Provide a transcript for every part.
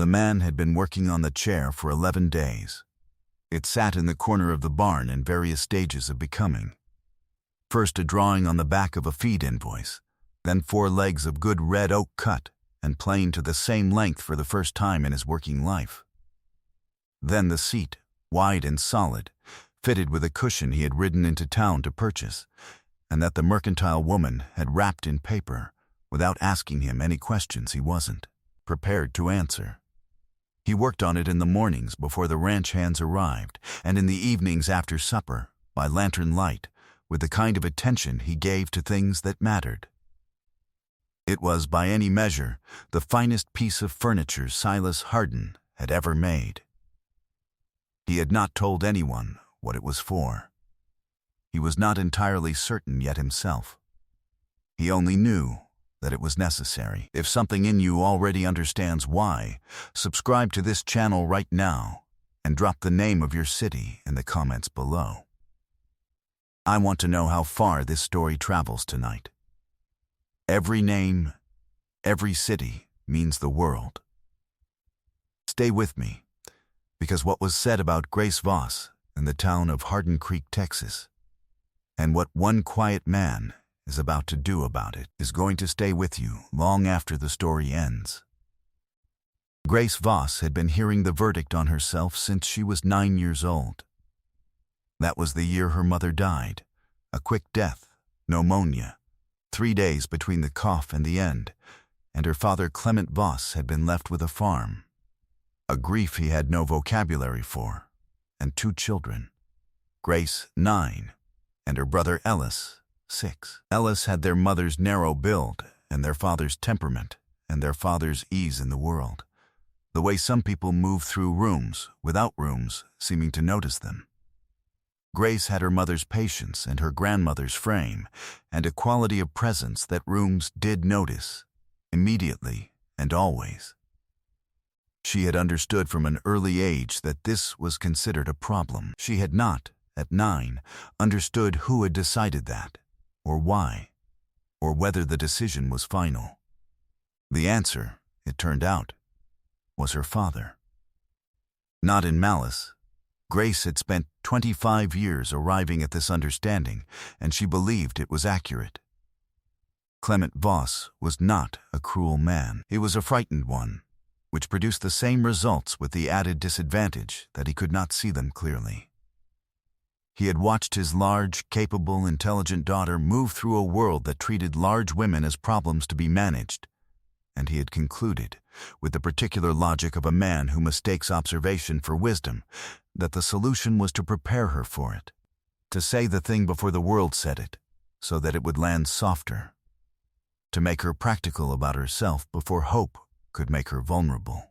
The man had been working on the chair for 11 days. It sat in the corner of the barn in various stages of becoming. First a drawing on the back of a feed invoice, then 4 legs of good red oak cut and planed to the same length for the first time in his working life. Then the seat, wide and solid, fitted with a cushion he had ridden into town to purchase, and that the mercantile woman had wrapped in paper without asking him any questions he wasn't prepared to answer. He worked on it in the mornings before the ranch hands arrived, and in the evenings after supper, by lantern light, with the kind of attention he gave to things that mattered. It was, by any measure, the finest piece of furniture Silas Harden had ever made. He had not told anyone what it was for. He was not entirely certain yet himself. He only knew that it was necessary. If something in you already understands why, subscribe to this channel right now and drop the name of your city in the comments below. I want to know how far this story travels tonight. Every name, every city means the world. Stay with me, because what was said about Grace Voss in the town of Harden Creek, Texas, and what one quiet man is about to do about it is going to stay with you long after the story ends. Grace Voss had been hearing the verdict on herself since she was 9 years old. That was the year her mother died, a quick death, pneumonia, 3 days between the cough and the end, and her father Clement Voss had been left with a farm, a grief he had no vocabulary for, and 2 children, Grace, 9, and her brother Ellis, 6. Ellis had their mother's narrow build and their father's temperament and their father's ease in the world, the way some people move through rooms without rooms seeming to notice them. Grace had her mother's patience and her grandmother's frame, and a quality of presence that rooms did notice, immediately and always. She had understood from an early age that this was considered a problem. She had not, at 9, understood who had decided that, or why, or whether the decision was final. The answer, it turned out, was her father. Not in malice. Grace had spent 25 years arriving at this understanding, and she believed it was accurate. Clement Voss was not a cruel man. He was a frightened one, which produced the same results with the added disadvantage that he could not see them clearly. He had watched his large, capable, intelligent daughter move through a world that treated large women as problems to be managed, and he had concluded, with the particular logic of a man who mistakes observation for wisdom, that the solution was to prepare her for it, to say the thing before the world said it, so that it would land softer, to make her practical about herself before hope could make her vulnerable.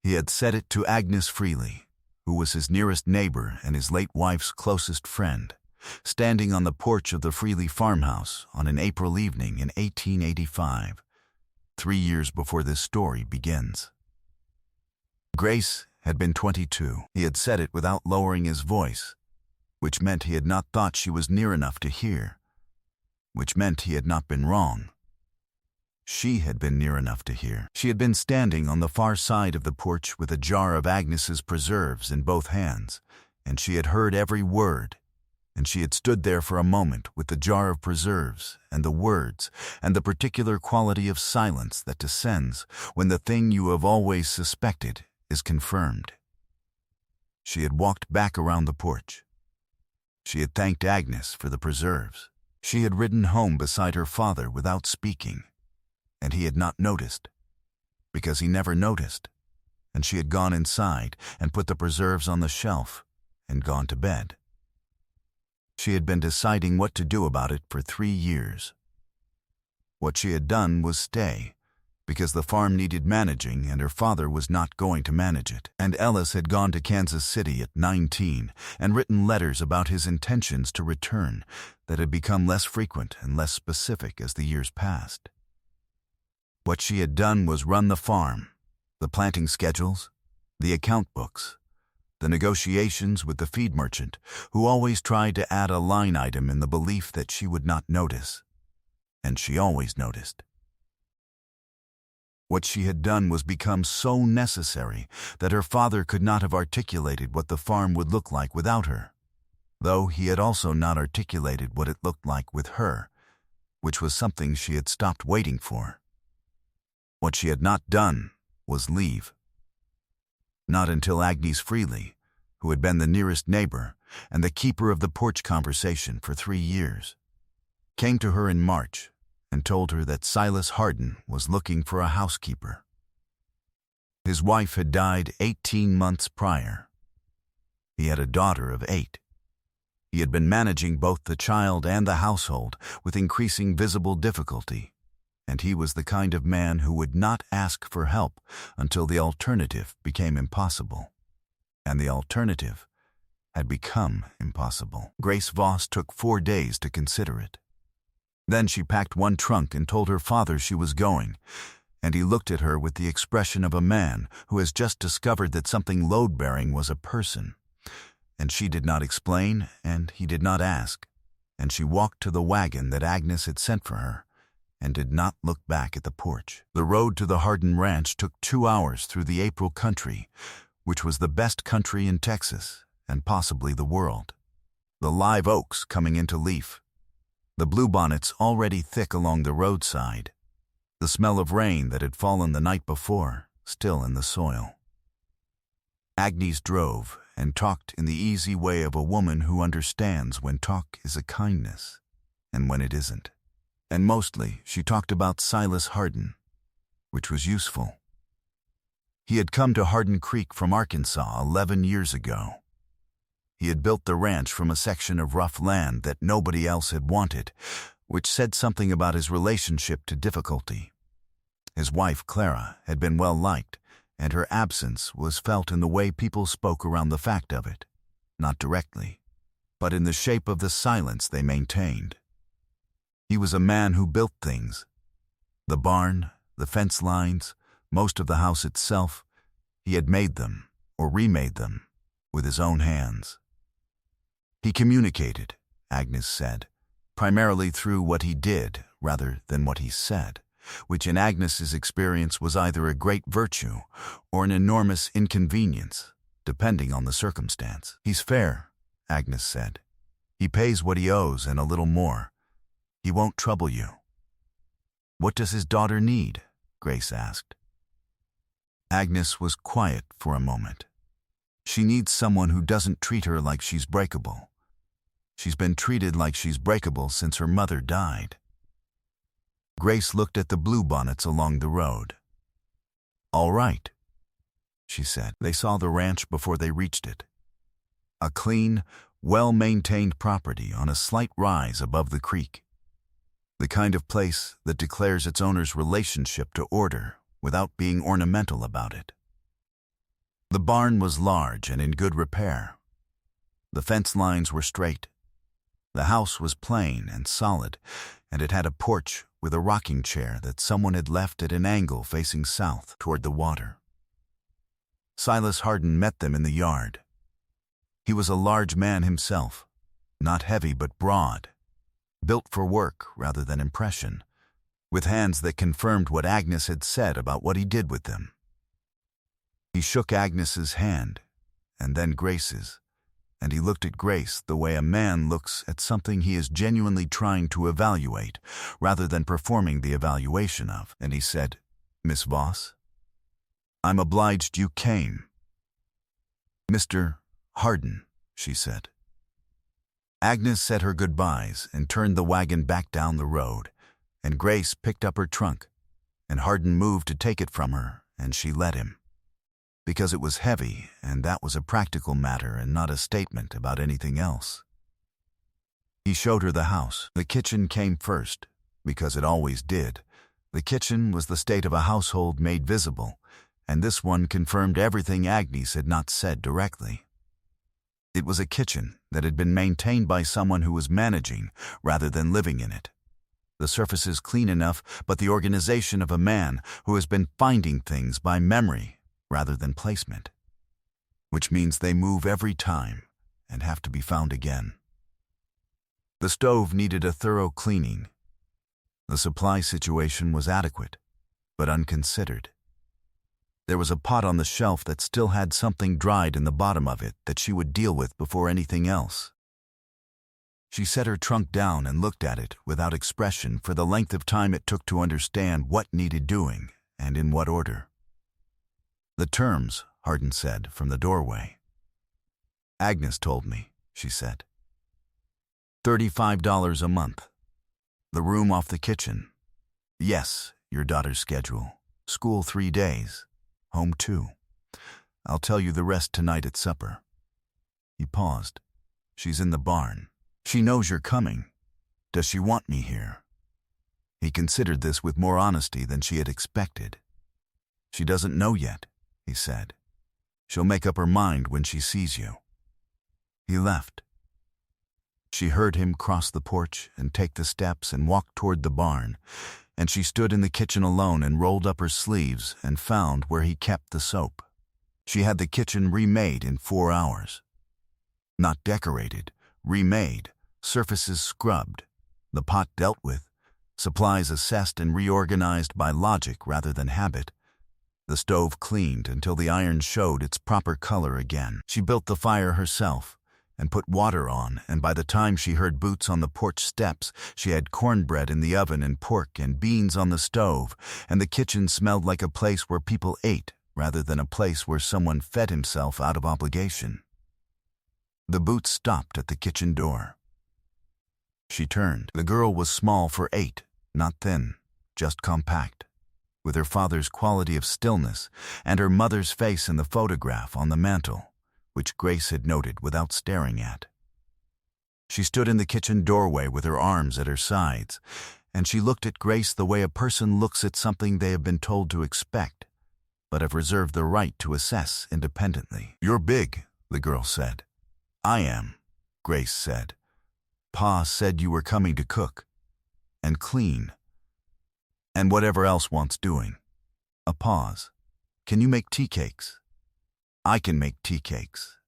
He had said it to Agnes Freely, who was his nearest neighbor and his late wife's closest friend, standing on the porch of the Freely farmhouse on an April evening in 1885, 3 years before this story begins. Grace had been 22. He had said it without lowering his voice, which meant he had not thought she was near enough to hear, which meant he had not been wrong. She had been near enough to hear. She had been standing on the far side of the porch with a jar of Agnes's preserves in both hands, and she had heard every word, and she had stood there for a moment with the jar of preserves and the words and the particular quality of silence that descends when the thing you have always suspected is confirmed. She had walked back around the porch. She had thanked Agnes for the preserves. She had ridden home beside her father without speaking, and he had not noticed, because he never noticed, and she had gone inside and put the preserves on the shelf and gone to bed. She had been deciding what to do about it for 3 years. What she had done was stay, because the farm needed managing and her father was not going to manage it. And Ellis had gone to Kansas City at 19 and written letters about his intentions to return that had become less frequent and less specific as the years passed. What she had done was run the farm, the planting schedules, the account books, the negotiations with the feed merchant, who always tried to add a line item in the belief that she would not notice. And she always noticed. What she had done was become so necessary that her father could not have articulated what the farm would look like without her, though he had also not articulated what it looked like with her, which was something she had stopped waiting for. What she had not done was leave. Not until Agnes Freely, who had been the nearest neighbor and the keeper of the porch conversation for 3 years, came to her in March and told her that Silas Harden was looking for a housekeeper. His wife had died 18 months prior. He had a daughter of 8. He had been managing both the child and the household with increasing visible difficulty, and he was the kind of man who would not ask for help until the alternative became impossible. And the alternative had become impossible. Grace Voss took 4 days to consider it. Then she packed one trunk and told her father she was going, and he looked at her with the expression of a man who has just discovered that something load-bearing was a person. And she did not explain, and he did not ask, and she walked to the wagon that Agnes had sent for her, and did not look back at the porch. The road to the Harden Ranch took 2 hours through the April country, which was the best country in Texas, and possibly the world. The live oaks coming into leaf, the bluebonnets already thick along the roadside, the smell of rain that had fallen the night before still in the soil. Agnes drove and talked in the easy way of a woman who understands when talk is a kindness and when it isn't. And mostly she talked about Silas Harden, which was useful. He had come to Harden Creek from Arkansas 11 years ago. He had built the ranch from a section of rough land that nobody else had wanted, which said something about his relationship to difficulty. His wife, Clara, had been well liked, and her absence was felt in the way people spoke around the fact of it, not directly, but in the shape of the silence they maintained. He was a man who built things. The barn, the fence lines, most of the house itself, he had made them, or remade them, with his own hands. He communicated, Agnes said, primarily through what he did rather than what he said, which in Agnes's experience was either a great virtue or an enormous inconvenience, depending on the circumstance. He's fair, Agnes said. He pays what he owes and a little more. He won't trouble you. What does his daughter need? Grace asked. Agnes was quiet for a moment. She needs someone who doesn't treat her like she's breakable. She's been treated like she's breakable since her mother died. Grace looked at the bluebonnets along the road. All right, she said. They saw the ranch before they reached it. A clean, well-maintained property on a slight rise above the creek. The kind of place that declares its owner's relationship to order without being ornamental about it. The barn was large and in good repair. The fence lines were straight. The house was plain and solid, and it had a porch with a rocking chair that someone had left at an angle facing south toward the water. Silas Harden met them in the yard. He was a large man himself, not heavy but broad, built for work rather than impression, with hands that confirmed what Agnes had said about what he did with them. He shook Agnes's hand, and then Grace's, and he looked at Grace the way a man looks at something he is genuinely trying to evaluate rather than performing the evaluation of, and he said, Miss Voss, I'm obliged you came. Mr. Harden, she said. Agnes said her goodbyes and turned the wagon back down the road, and Grace picked up her trunk, and Harden moved to take it from her, and she let him. Because it was heavy, and that was a practical matter and not a statement about anything else. He showed her the house. The kitchen came first, because it always did. The kitchen was the state of a household made visible, and this one confirmed everything Agnes had not said directly. It was a kitchen that had been maintained by someone who was managing rather than living in it. The surfaces clean enough, but the organization of a man who has been finding things by memory rather than placement, which means they move every time and have to be found again. The stove needed a thorough cleaning. The supply situation was adequate. but unconsidered. There was a pot on the shelf that still had something dried in the bottom of it that she would deal with before anything else. She set her trunk down and looked at it without expression for the length of time it took to understand what needed doing and in what order. "The terms," Hardin said from the doorway. "Agnes told me," she said. $35 a month. The room off the kitchen. Yes, your daughter's schedule. School 3 days. Home 2. I'll tell you the rest tonight at supper." He paused. "She's in the barn. She knows you're coming. Does she want me here?" He considered this with more honesty than she had expected. "She doesn't know yet," he said. "She'll make up her mind when she sees you." He left. She heard him cross the porch and take the steps and walk toward the barn, and she stood in the kitchen alone and rolled up her sleeves and found where he kept the soap. She had the kitchen remade in 4 hours. Not decorated, remade, surfaces scrubbed, the pot dealt with, supplies assessed and reorganized by logic rather than habit, the stove cleaned until the iron showed its proper color again. She built the fire herself and put water on, and by the time she heard boots on the porch steps, she had cornbread in the oven and pork and beans on the stove, and the kitchen smelled like a place where people ate rather than a place where someone fed himself out of obligation. The boots stopped at the kitchen door. She turned. The girl was small for 8, not thin, just compact, with her father's quality of stillness and her mother's face in the photograph on the mantel, which Grace had noted without staring at. She stood in the kitchen doorway with her arms at her sides, and she looked at Grace the way a person looks at something they have been told to expect, but have reserved the right to assess independently. "You're big," the girl said. "I am," Grace said. "Pa said you were coming to cook. And clean. And whatever else wants doing." A pause. "Can you make tea cakes?" "I can make tea cakes."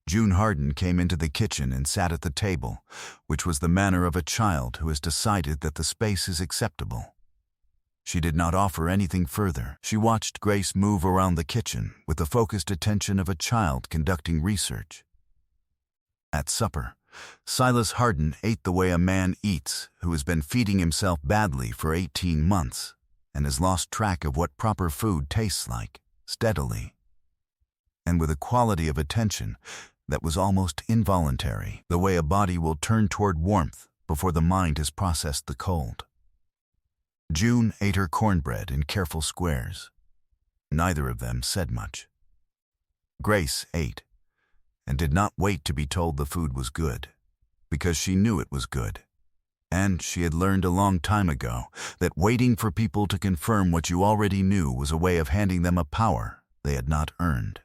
June Hardin came into the kitchen and sat at the table, which was the manner of a child who has decided that the space is acceptable. She did not offer anything further. She watched Grace move around the kitchen with the focused attention of a child conducting research. At supper, Silas Hardin ate the way a man eats who has been feeding himself badly for 18 months and has lost track of what proper food tastes like, steadily, and with a quality of attention that was almost involuntary, the way a body will turn toward warmth before the mind has processed the cold. June ate her cornbread in careful squares. Neither of them said much. Grace ate, and did not wait to be told the food was good, because she knew it was good. And she had learned a long time ago that waiting for people to confirm what you already knew was a way of handing them a power they had not earned.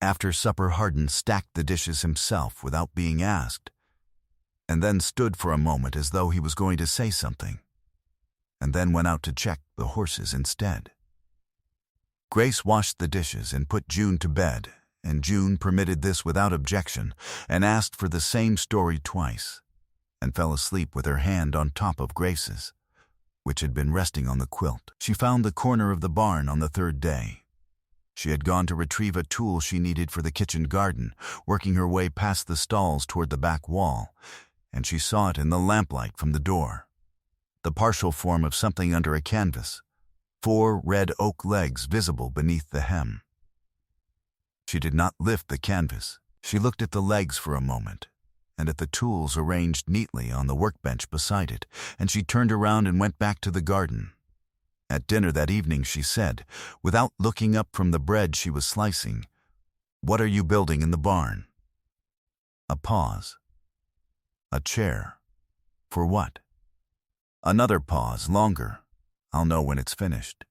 After supper, Hardin stacked the dishes himself without being asked, and then stood for a moment as though he was going to say something, and then went out to check the horses instead. Grace washed the dishes and put June to bed, and June permitted this without objection and asked for the same story twice, and fell asleep with her hand on top of Grace's, which had been resting on the quilt. She found the corner of the barn on the 3rd day. She had gone to retrieve a tool she needed for the kitchen garden, working her way past the stalls toward the back wall, and she saw it in the lamplight from the door. The partial form of something under a canvas, 4 red oak legs visible beneath the hem. She did not lift the canvas. She looked at the legs for a moment, and at the tools arranged neatly on the workbench beside it, and she turned around and went back to the garden. At dinner that evening she said, without looking up from the bread she was slicing, "What are you building in the barn?" A pause. "A chair. For what?" Another pause, longer. "I'll know when it's finished."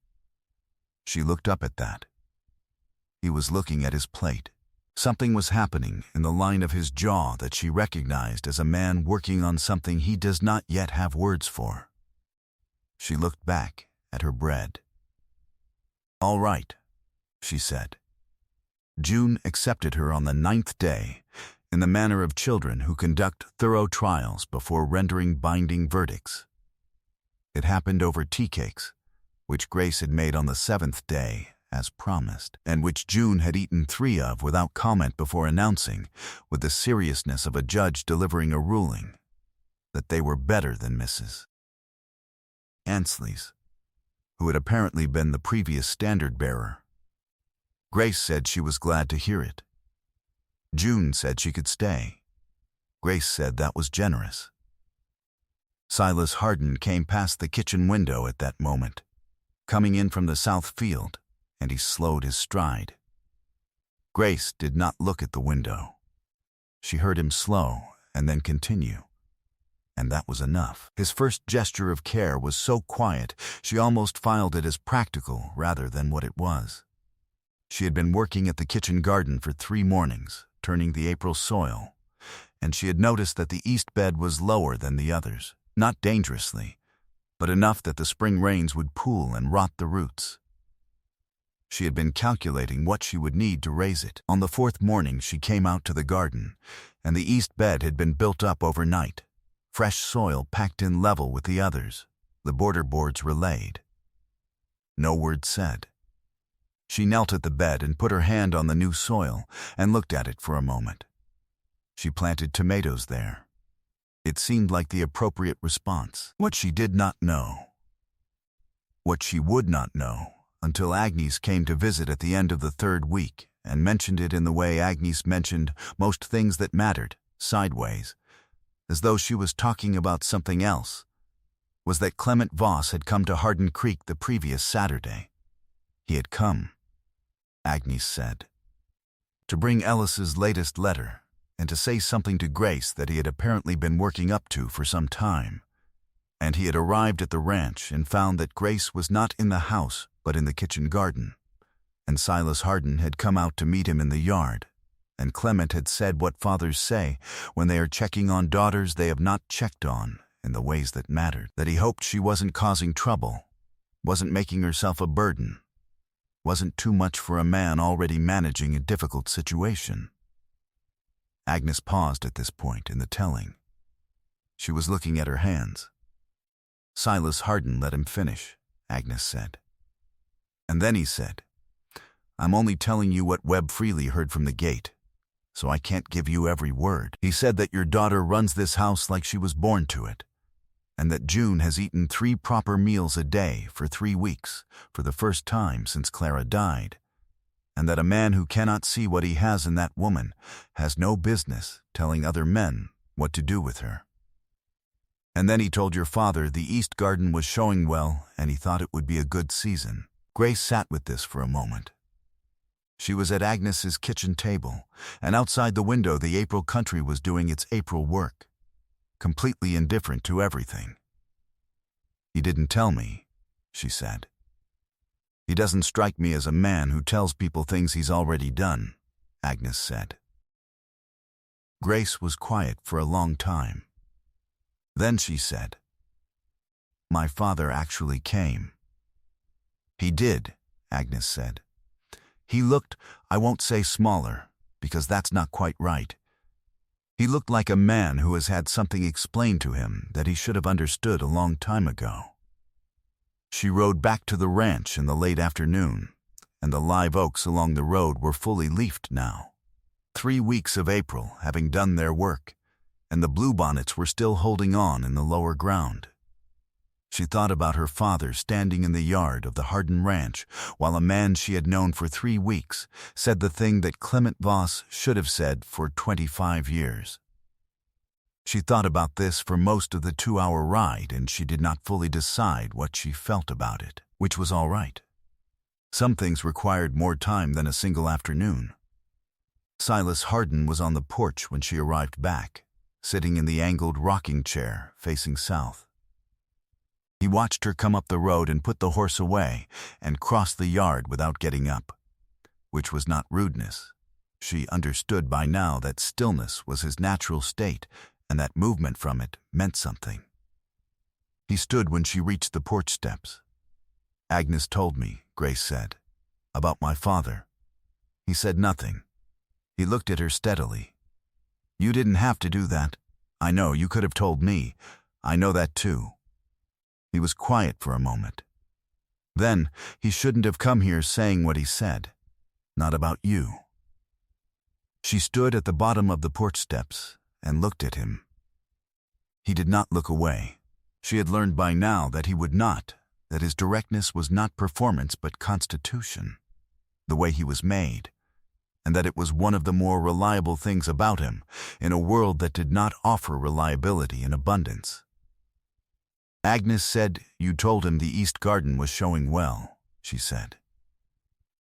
She looked up at that. He was looking at his plate. Something was happening in the line of his jaw that she recognized as a man working on something he does not yet have words for. She looked back at her bread. "All right," she said. June accepted her on the 9th day, in the manner of children who conduct thorough trials before rendering binding verdicts. It happened over tea cakes, which Grace had made on the 7th day, as promised, and which June had eaten 3 of without comment before announcing, with the seriousness of a judge delivering a ruling, that they were better than Mrs. Ansley's, who had apparently been the previous standard-bearer. Grace said she was glad to hear it. June said she could stay. Grace said that was generous. Silas Harden came past the kitchen window at that moment, coming in from the south field, and he slowed his stride. Grace did not look at the window. She heard him slow and then continue, and that was enough. His first gesture of care was so quiet she almost filed it as practical rather than what it was. She had been working at the kitchen garden for 3 mornings, turning the April soil, and she had noticed that the east bed was lower than the others, not dangerously, but enough that the spring rains would pool and rot the roots. She had been calculating what she would need to raise it. On the 4th morning she came out to the garden, and the east bed had been built up overnight, fresh soil packed in level with the others, the border boards relayed. No word said. She knelt at the bed and put her hand on the new soil and looked at it for a moment. She planted tomatoes there. It seemed like the appropriate response. What she did not know, what she would not know, until Agnes came to visit at the end of the 3rd week and mentioned it in the way Agnes mentioned most things that mattered, sideways, as though she was talking about something else, was that Clement Voss had come to Harden Creek the previous Saturday. He had come, Agnes said, to bring Ellis's latest letter and to say something to Grace that he had apparently been working up to for some time. And he had arrived at the ranch and found that Grace was not in the house but in the kitchen garden, and Silas Harden had come out to meet him in the yard, and Clement had said what fathers say when they are checking on daughters they have not checked on in the ways that mattered, that he hoped she wasn't causing trouble, wasn't making herself a burden, wasn't too much for a man already managing a difficult situation. Agnes paused at this point in the telling. She was looking at her hands. Silas Harden let him finish, Agnes said. And then he said, I'm only telling you what Webb Freely heard from the gate, so I can't give you every word. He said that your daughter runs this house like she was born to it, and that June has eaten 3 proper meals a day for 3 weeks, for the first time since Clara died, and that a man who cannot see what he has in that woman has no business telling other men what to do with her. And then he told your father the east garden was showing well and he thought it would be a good season. Grace sat with this for a moment. She was at Agnes's kitchen table, and outside the window the April country was doing its April work, completely indifferent to everything. He didn't tell me, she said. He doesn't strike me as a man who tells people things he's already done, Agnes said. Grace was quiet for a long time. Then she said, My father actually came. He did, Agnes said. He looked, I won't say smaller, because that's not quite right. He looked like a man who has had something explained to him that he should have understood a long time ago. She rode back to the ranch in the late afternoon, and the live oaks along the road were fully leafed now. 3 weeks of April having done their work, and the bluebonnets were still holding on in the lower ground. She thought about her father standing in the yard of the Harden Ranch while a man she had known for 3 weeks said the thing that Clement Voss should have said for 25 years. She thought about this for most of the 2-hour ride, and she did not fully decide what she felt about it, which was all right. Some things required more time than a single afternoon. Silas Harden was on the porch when she arrived back, sitting in the angled rocking chair facing south. He watched her come up the road and put the horse away and cross the yard without getting up, which was not rudeness. She understood by now that stillness was his natural state and that movement from it meant something. He stood when she reached the porch steps. Agnes told me, Grace said, about my father. He said nothing. He looked at her steadily. You didn't have to do that. I know, you could have told me. I know that too. He was quiet for a moment. Then he shouldn't have come here saying what he said. Not about you. She stood at the bottom of the porch steps and looked at him. He did not look away. She had learned by now that he would not, that his directness was not performance but constitution, the way he was made, and that it was one of the more reliable things about him in a world that did not offer reliability in abundance. Agnes said, "You told him the East Garden was showing well," she said.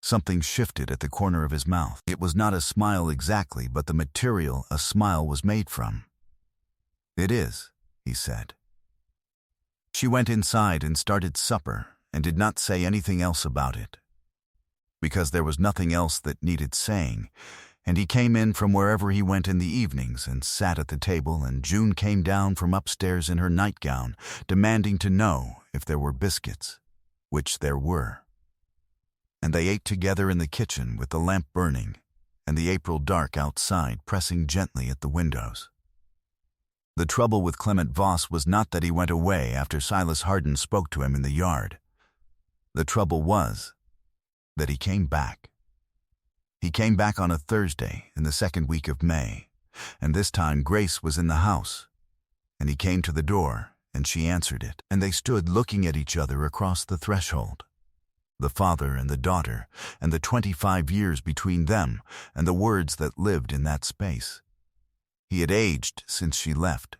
Something shifted at the corner of his mouth. It was not a smile exactly, but the material a smile was made from. "It is," he said. She went inside and started supper and did not say anything else about it, because there was nothing else that needed saying, and he came in from wherever he went in the evenings and sat at the table, and June came down from upstairs in her nightgown, demanding to know if there were biscuits, which there were. And they ate together in the kitchen with the lamp burning and the April dark outside pressing gently at the windows. The trouble with Clement Voss was not that he went away after Silas Harden spoke to him in the yard. The trouble was that he came back. He came back on a Thursday in the second week of May, and this time Grace was in the house, and he came to the door, and she answered it, and they stood looking at each other across the threshold. The father and the daughter, and the 25 years between them, and the words that lived in that space. He had aged since she left.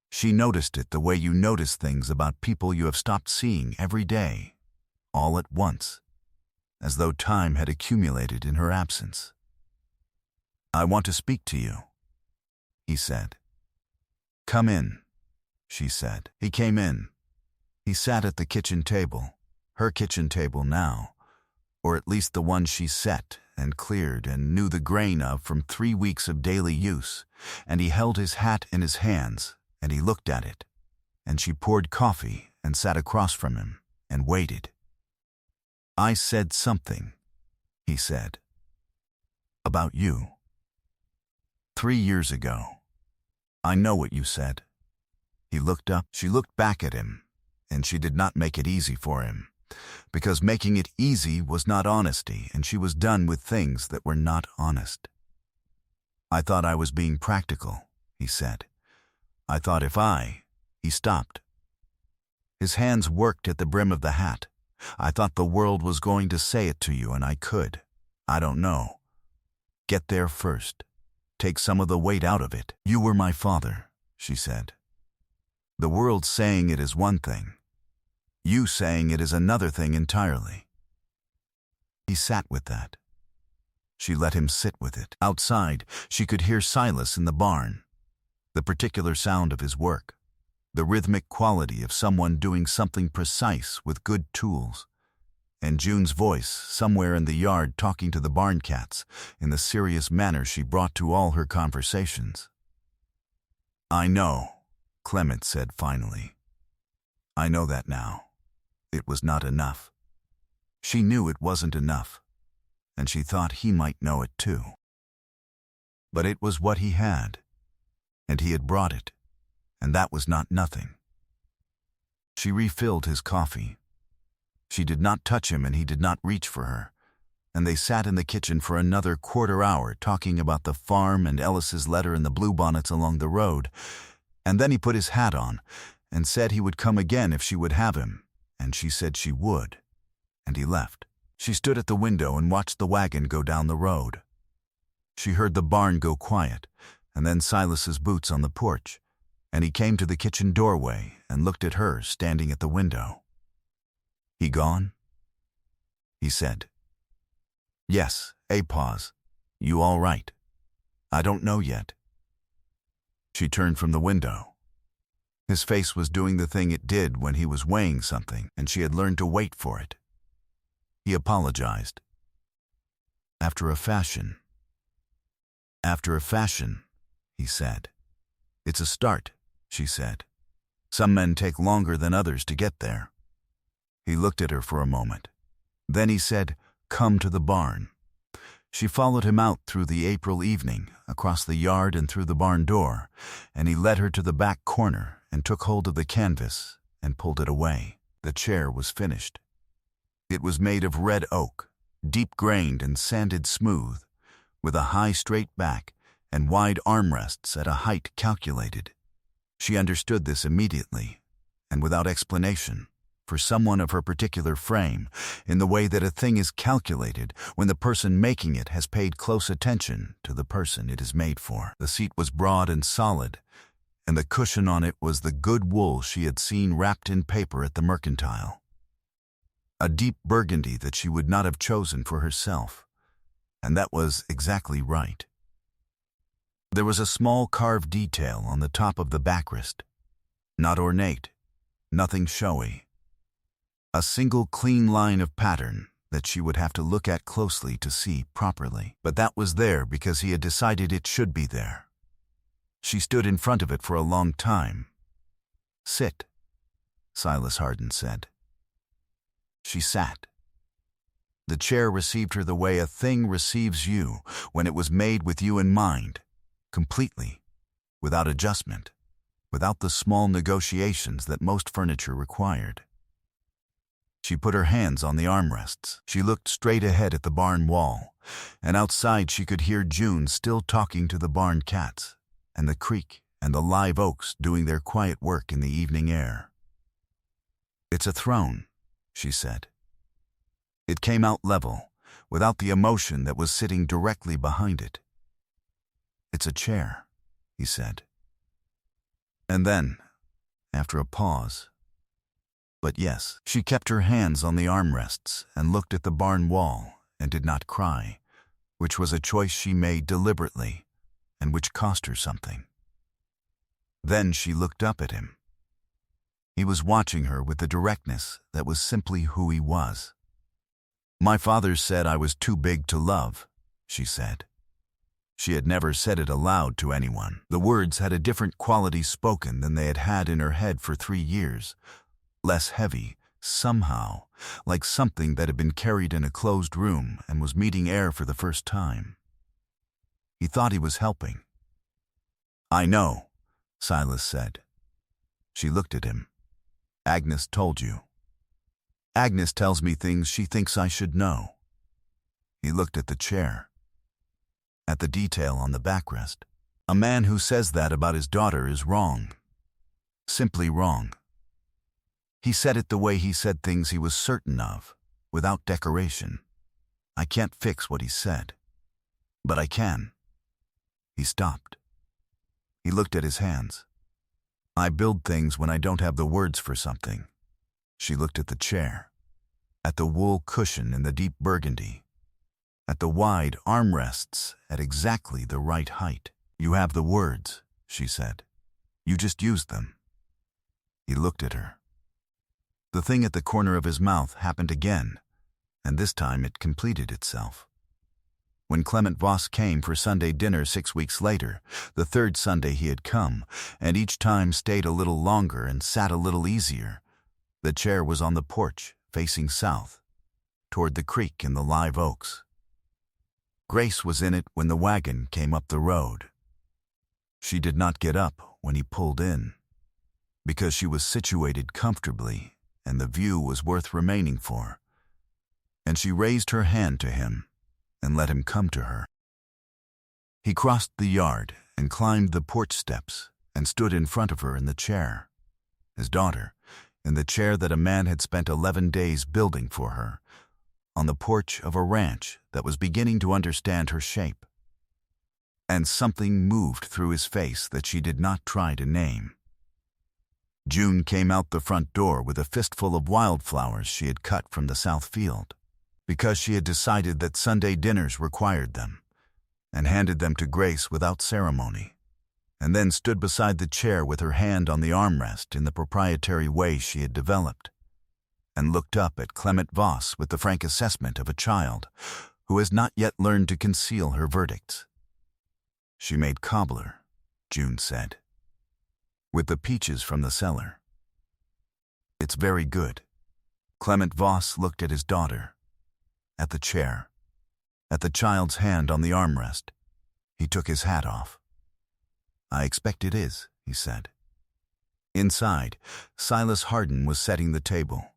She noticed it the way you notice things about people you have stopped seeing every day, all at once, as though time had accumulated in her absence. "I want to speak to you," he said. "Come in," she said. He came in. He sat at the kitchen table, her kitchen table now, or at least the one she set and cleared and knew the grain of from 3 weeks of daily use, and he held his hat in his hands, and he looked at it, and she poured coffee and sat across from him and waited. "I said something," he said, "about you. 3 years ago. I know what you said." He looked up. She looked back at him, and she did not make it easy for him, because making it easy was not honesty, and she was done with things that were not honest. "I thought I was being practical," he said. "I thought if He stopped. His hands worked at the brim of the hat. "I thought the world was going to say it to you, and I could. I don't know. Get there first. Take some of the weight out of it. You were my father," she said. "The world saying it is one thing. You saying it is another thing entirely." He sat with that. She let him sit with it. Outside, she could hear Silas in the barn, the particular sound of his work, the rhythmic quality of someone doing something precise with good tools, and June's voice somewhere in the yard talking to the barn cats in the serious manner she brought to all her conversations. "I know," Clement said finally. "I know that now. It was not enough." She knew it wasn't enough, and she thought he might know it too. But it was what he had, and he had brought it, and that was not nothing. She refilled his coffee. She did not touch him, and he did not reach for her, and they sat in the kitchen for another quarter hour talking about the farm and Ellis's letter and the bluebonnets along the road, and then he put his hat on and said he would come again if she would have him, and she said she would, and he left. She stood at the window and watched the wagon go down the road. She heard the barn go quiet, and then Silas's boots on the porch, and he came to the kitchen doorway and looked at her standing at the window. "He gone?" he said. "Yes." A pause. "You all right?" "I don't know yet." She turned from the window. His face was doing the thing it did when he was weighing something, and she had learned to wait for it. He apologized. "After a fashion." "After a fashion," he said. "It's a start," she said. "Some men take longer than others to get there." He looked at her for a moment. Then he said, "Come to the barn." She followed him out through the April evening, across the yard and through the barn door, and he led her to the back corner and took hold of the canvas and pulled it away. The chair was finished. It was made of red oak, deep-grained and sanded smooth, with a high straight back and wide armrests at a height calculated. She understood this immediately, and without explanation, for someone of her particular frame, in the way that a thing is calculated when the person making it has paid close attention to the person it is made for. The seat was broad and solid, and the cushion on it was the good wool she had seen wrapped in paper at the mercantile. A deep burgundy that she would not have chosen for herself, and that was exactly right. There was a small carved detail on the top of the backrest, not ornate, nothing showy. A single clean line of pattern that she would have to look at closely to see properly. But that was there because he had decided it should be there. She stood in front of it for a long time. "Sit," Silas Harden said. She sat. The chair received her the way a thing receives you when it was made with you in mind, completely, without adjustment, without the small negotiations that most furniture required. She put her hands on the armrests. She looked straight ahead at the barn wall, and outside she could hear June still talking to the barn cats, and the creek and the live oaks doing their quiet work in the evening air. "It's a throne," she said. It came out level, without the emotion that was sitting directly behind it. "It's a chair," he said. And then, after a pause, "But yes," she kept her hands on the armrests and looked at the barn wall and did not cry, which was a choice she made deliberately and which cost her something. Then she looked up at him. He was watching her with the directness that was simply who he was. "My father said I was too big to love," she said. She had never said it aloud to anyone. The words had a different quality spoken than they had had in her head for 3 years, less heavy, somehow, like something that had been carried in a closed room and was meeting air for the first time. He thought he was helping. "I know," Silas said. She looked at him. "Agnes told you." "Agnes tells me things she thinks I should know." He looked at the chair, at the detail on the backrest. "A man who says that about his daughter is wrong. Simply wrong." He said it the way he said things he was certain of, without decoration. "I can't fix what he said, but I can." He stopped. He looked at his hands. "I build things when I don't have the words for something." She looked at the chair, at the wool cushion in the deep burgundy, at the wide armrests at exactly the right height. "You have the words," she said. "You just used them." He looked at her. The thing at the corner of his mouth happened again, and this time it completed itself. When Clement Voss came for Sunday dinner 6 weeks later, the third Sunday he had come, and each time stayed a little longer and sat a little easier, the chair was on the porch, facing south, toward the creek and the live oaks. Grace was in it when the wagon came up the road. She did not get up when he pulled in, because she was situated comfortably and the view was worth remaining for, and she raised her hand to him and let him come to her. He crossed the yard and climbed the porch steps and stood in front of her in the chair, his daughter, in the chair that a man had spent 11 days building for her, on the porch of a ranch that was beginning to understand her shape. And something moved through his face that she did not try to name. June came out the front door with a fistful of wildflowers she had cut from the south field, because she had decided that Sunday dinners required them, and handed them to Grace without ceremony, and then stood beside the chair with her hand on the armrest in the proprietary way she had developed, and looked up at Clement Voss with the frank assessment of a child who has not yet learned to conceal her verdicts. "She made cobbler," June said, "with the peaches from the cellar. It's very good." Clement Voss looked at his daughter, at the chair, at the child's hand on the armrest. He took his hat off. "I expect it is," he said. Inside, Silas Harden was setting the table.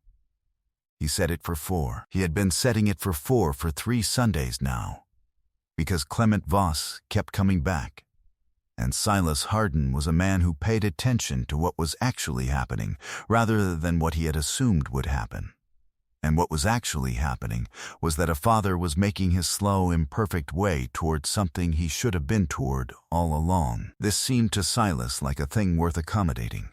He set it for 4. He had been setting it for 4 for 3 Sundays now, because Clement Voss kept coming back. And Silas Harden was a man who paid attention to what was actually happening, rather than what he had assumed would happen. And what was actually happening was that a father was making his slow, imperfect way toward something he should have been toward all along. This seemed to Silas like a thing worth accommodating.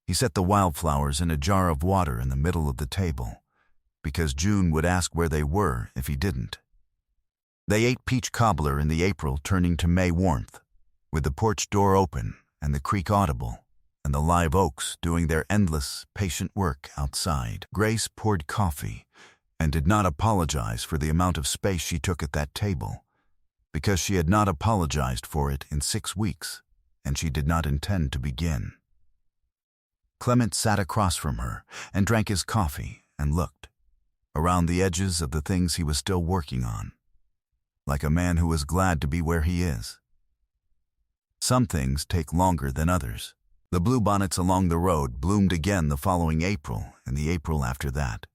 He set the wildflowers in a jar of water in the middle of the table, because June would ask where they were if he didn't. They ate peach cobbler in the April turning to May warmth, with the porch door open and the creek audible, and the live oaks doing their endless, patient work outside. Grace poured coffee and did not apologize for the amount of space she took at that table, because she had not apologized for it in 6 weeks, and she did not intend to begin. Clement sat across from her and drank his coffee and looked around the edges of the things he was still working on, like a man who is glad to be where he is. Some things take longer than others. The bluebonnets along the road bloomed again the following April and the April after that.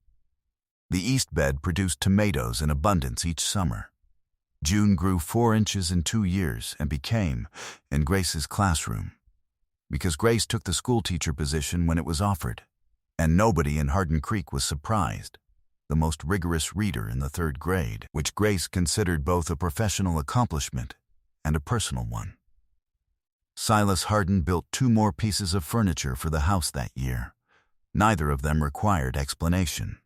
The east bed produced tomatoes in abundance each summer. June grew 4 inches in 2 years and became in Grace's classroom, because Grace took the schoolteacher position when it was offered, and nobody in Harden Creek was surprised. The most rigorous reader in the 3rd grade, which Grace considered both a professional accomplishment and a personal one. Silas Harden built 2 more pieces of furniture for the house that year. Neither of them required explanation.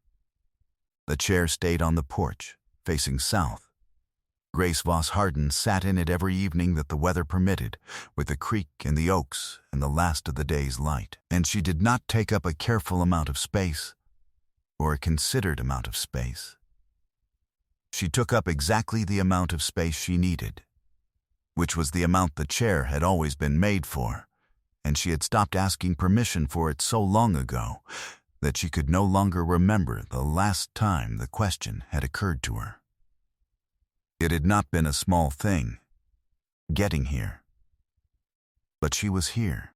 The chair stayed on the porch, facing south. Grace Voss Harden sat in it every evening that the weather permitted, with the creek and the oaks and the last of the day's light. And she did not take up a careful amount of space, or a considered amount of space. She took up exactly the amount of space she needed, which was the amount the chair had always been made for, and she had stopped asking permission for it so long ago that she could no longer remember the last time the question had occurred to her. It had not been a small thing, getting here. But she was here.